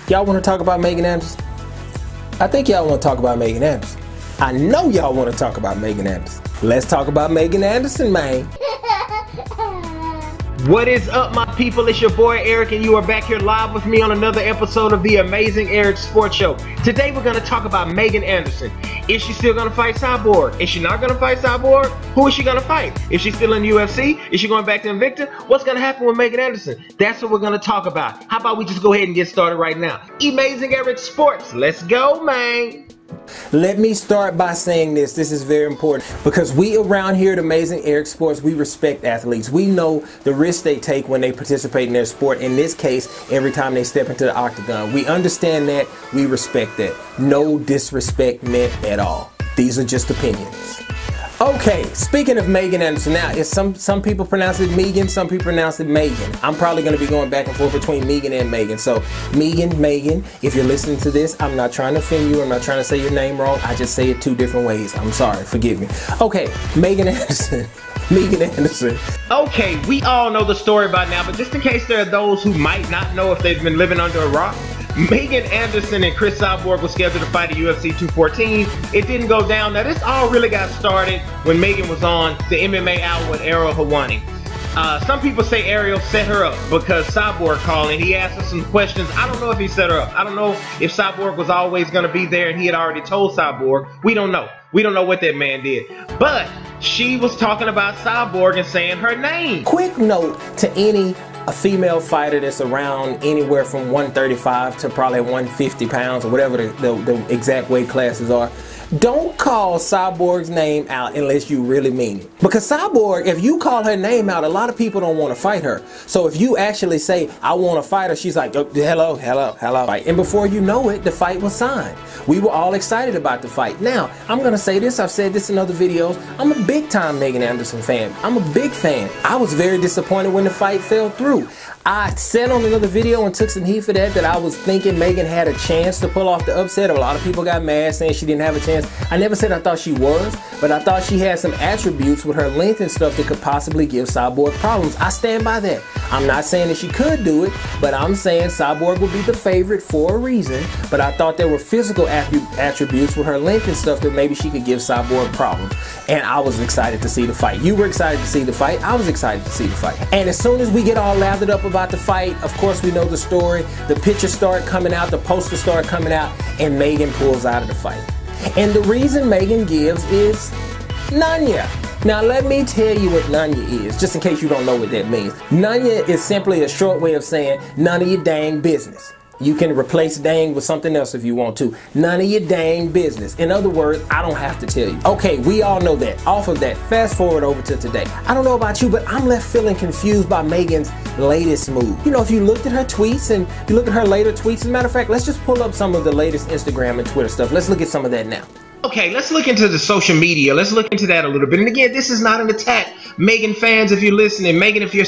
Y'all want to talk about Megan Anderson? I think y'all want to talk about Megan Anderson. I know y'all want to talk about Megan Anderson. Let's talk about Megan Anderson, man. What is up, my people? It's your boy Eric, and you are back here live with me on another episode of the Amazing Eric Sports Show. Today we're going to talk about Megan Anderson. Is she still going to fight Cyborg? Is she not going to fight Cyborg? Who is she going to fight? Is she still in the UFC? Is she going back to Invicta? What's going to happen with Megan Anderson? That's what we're going to talk about. How about we just go ahead and get started right now? Amazing Eric Sports. Let's go, man. Let me start by saying this. This is very important because we around here at Amazing Eric Sports, we respect athletes. We know the risks they take when they participate in their sport. In this case, every time they step into the octagon. We understand that. We respect that. No disrespect meant at all. These are just opinions. Okay, speaking of Megan Anderson, now it's some people pronounce it Megan, some people pronounce it Megan. I'm probably going to be going back and forth between Megan and Megan. So Megan, if you're listening to this, I'm not trying to offend you. I'm not trying to say your name wrong. I just say it two different ways. I'm sorry. Forgive me. Okay, Megan Anderson. Megan Anderson. Okay, we all know the story by now, but just in case there are those who might not know if they've been living under a rock, Megan Anderson and Cris Cyborg were scheduled to fight at UFC 214. It didn't go down. Now, this all really got started when Megan was on the MMA Hour with Ariel Helwani. Some people say Ariel set her up because Cyborg called and he asked her some questions. I don't know if he set her up. I don't know if Cyborg was always going to be there and he had already told Cyborg. We don't know. We don't know what that man did. But she was talking about Cyborg and saying her name. Quick note to a female fighter that's around anywhere from 135 to probably 150 pounds or whatever the exact weight classes are. Don't call Cyborg's name out unless you really mean it. Because Cyborg, if you call her name out, a lot of people don't want to fight her. So if you actually say, I want to fight her, she's like, oh, hello. And before you know it, the fight was signed. We were all excited about the fight. Now, I'm going to say this. I've said this in other videos. I'm a big time Megan Anderson fan. I'm a big fan. I was very disappointed when the fight fell through. I said on another video and took some heat for that I was thinking Megan had a chance to pull off the upset. A lot of people got mad saying she didn't have a chance. I never said I thought she was, but I thought she had some attributes with her length and stuff that could possibly give Cyborg problems. I stand by that. I'm not saying that she could do it, but I'm saying Cyborg would be the favorite for a reason. But I thought there were physical attributes with her length and stuff that maybe she could give Cyborg problems. And I was excited to see the fight. You were excited to see the fight. I was excited to see the fight. And as soon as we get all lathered up about the fight, of course we know the story. The pictures start coming out, the posters start coming out, and Megan pulls out of the fight. And the reason Megan gives is Nanya. Now let me tell you what Nanya is, just in case you don't know what that means. Nanya is simply a short way of saying none of your dang business. You can replace dang with something else if you want to. None of your dang business. In other words, I don't have to tell you. Okay, we all know that. Off of that, fast forward over to today. I don't know about you, but I'm left feeling confused by Megan's latest move. You know, if you looked at her tweets and you look at her later tweets, as a matter of fact, let's just pull up some of the latest Instagram and Twitter stuff. Let's look at some of that now. Okay, let's look into the social media. Let's look into that a little bit. And again, this is not an attack. Megan fans, if you're listening, Megan, if you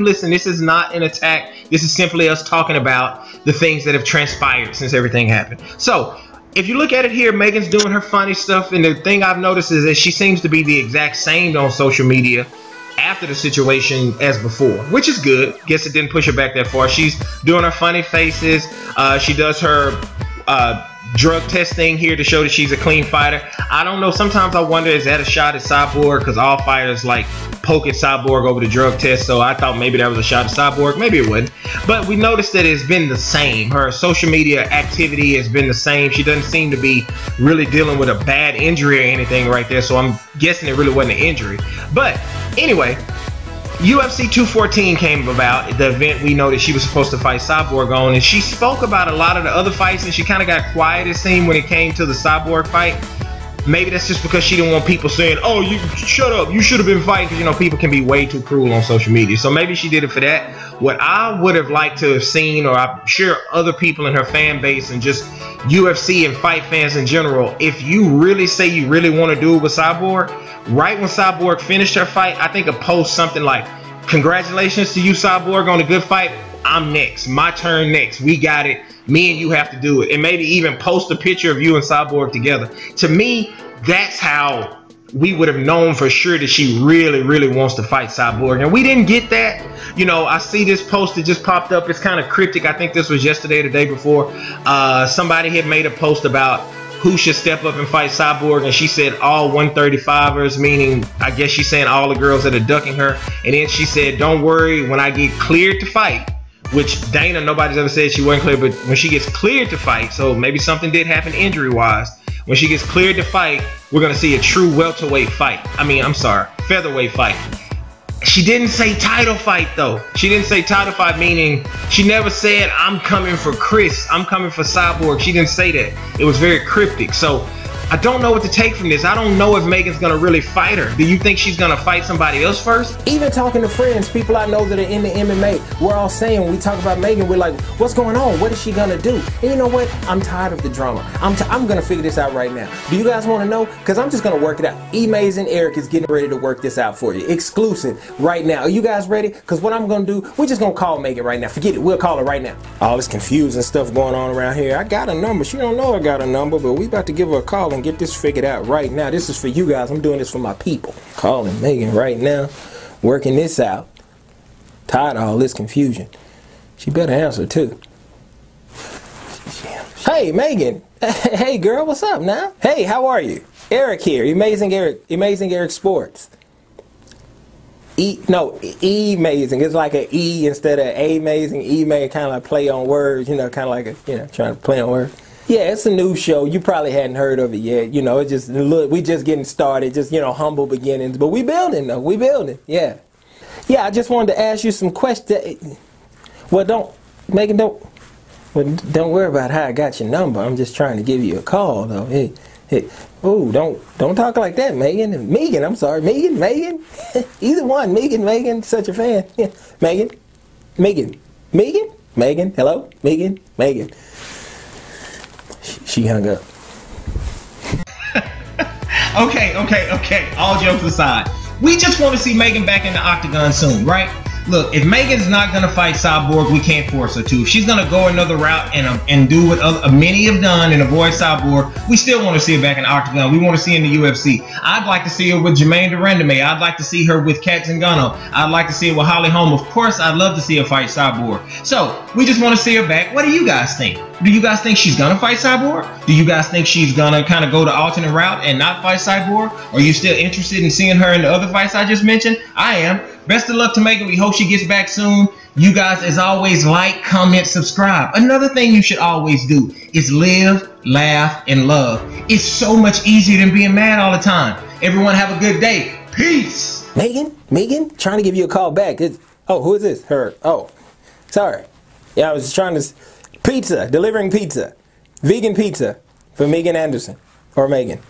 listen, this is not an attack. This is simply us talking about the things that have transpired since everything happened. So, if you look at it here, Megan's doing her funny stuff. And the thing I've noticed is that she seems to be the exact same on social media after the situation as before, which is good. Guess it didn't push her back that far. She's doing her funny faces. She does her drug test thing here to show that she's a clean fighter. I don't know. Sometimes I wonder, is that a shot at Cyborg? Because all fighters like poke at Cyborg over the drug test. So I thought maybe that was a shot at Cyborg. Maybe it wasn't. But we noticed that it's been the same. Her social media activity has been the same. She doesn't seem to be really dealing with a bad injury or anything right there. So I'm guessing it really wasn't an injury. But anyway, UFC 214 came about, the event we know that she was supposed to fight Cyborg on, and she spoke about a lot of the other fights, and she kind of got quiet, it seemed, when it came to the Cyborg fight. Maybe that's just because she didn't want people saying, oh, you shut up, you should have been fighting, because, you know, people can be way too cruel on social media. So maybe she did it for that. What I would have liked to have seen, or I'm sure other people in her fan base and just UFC and fight fans in general, if you really say you really want to do it with Cyborg, right when Cyborg finished her fight, I think a post something like, congratulations to you, Cyborg, on a good fight. I'm next. My turn next. We got it. Me and you have to do it. And maybe even post a picture of you and Cyborg together. To me, that's how we would have known for sure that she really, really wants to fight Cyborg. And we didn't get that. You know, I see this post that just popped up. It's kind of cryptic. I think this was yesterday or the day before. Somebody had made a post about who should step up and fight Cyborg, and she said all 135ers, meaning I guess she's saying all the girls that are ducking her. And then she said, don't worry, when I get cleared to fight, which Dana, nobody's ever said she wasn't cleared, but when she gets cleared to fight, so maybe something did happen injury-wise, when she gets cleared to fight, we're going to see a true welterweight fight. Featherweight fight. She didn't say title fight, though. She didn't say title fight, meaning she never said, I'm coming for Cris, I'm coming for Cyborg. She didn't say that. It was very cryptic. So I don't know what to take from this. I don't know if Megan's going to really fight her. Do you think she's going to fight somebody else first? Even talking to friends, people I know that are in the MMA, we're all saying, when we talk about Megan, we're like, what's going on? What is she going to do? And you know what? I'm tired of the drama. I'm going to figure this out right now. Do you guys want to know? Because I'm just going to work it out. E-Maze and Eric is getting ready to work this out for you. Exclusive right now. Are you guys ready? Because what I'm going to do, we're just going to call Megan right now. Forget it. We'll call her right now. All this confusing stuff going on around here. I got a number. She don't know I got a number, but we about to give her a call and get this figured out right now. This is for you guys. I'm doing this for my people. Calling Megan right now, working this out. Tired of all this confusion. She better answer too. Hey Megan. Hey girl, what's up now? Hey, how are you? Eric here. Amazing Eric Sports. E-Mazing. It's like an E instead of A-Mazing. E-Mazing, kind of like play on words, you know, kind of like a, you know, trying to play on words. Yeah, it's a new show. You probably hadn't heard of it yet. You know, it's just, look, we just getting started. Just, you know, humble beginnings. But we building, though. We building. Yeah. Yeah, I just wanted to ask you some questions. Well, Megan, don't worry about how I got your number. I'm just trying to give you a call, though. Hey. Oh, don't talk like that, Megan. Megan, I'm sorry. Megan. Either one. Megan, such a fan. Yeah. Megan. Hello? Megan. She hung up. Okay. All jokes aside, we just want to see Megan back in the octagon soon, right? Look, if Megan's not going to fight Cyborg, we can't force her to. If she's going to go another route and do what many have done and avoid Cyborg, we still want to see her back in the octagon. We want to see her in the UFC. I'd like to see her with Jermaine Durandame. I'd like to see her with Kat Zingano. I'd like to see her with Holly Holm. Of course, I'd love to see her fight Cyborg. So, we just want to see her back. What do you guys think? Do you guys think she's going to fight Cyborg? Do you guys think she's going to kind of go the alternate route and not fight Cyborg? Are you still interested in seeing her in the other fights I just mentioned? I am. Best of luck to Megan. We hope she gets back soon. You guys, as always, like, comment, subscribe. Another thing you should always do is live, laugh, and love. It's so much easier than being mad all the time. Everyone have a good day. Peace. Megan, trying to give you a call back. Oh, who is this? Her. Oh, sorry. Yeah, I was trying to... delivering pizza. Vegan pizza for Megan Anderson. Or Megan.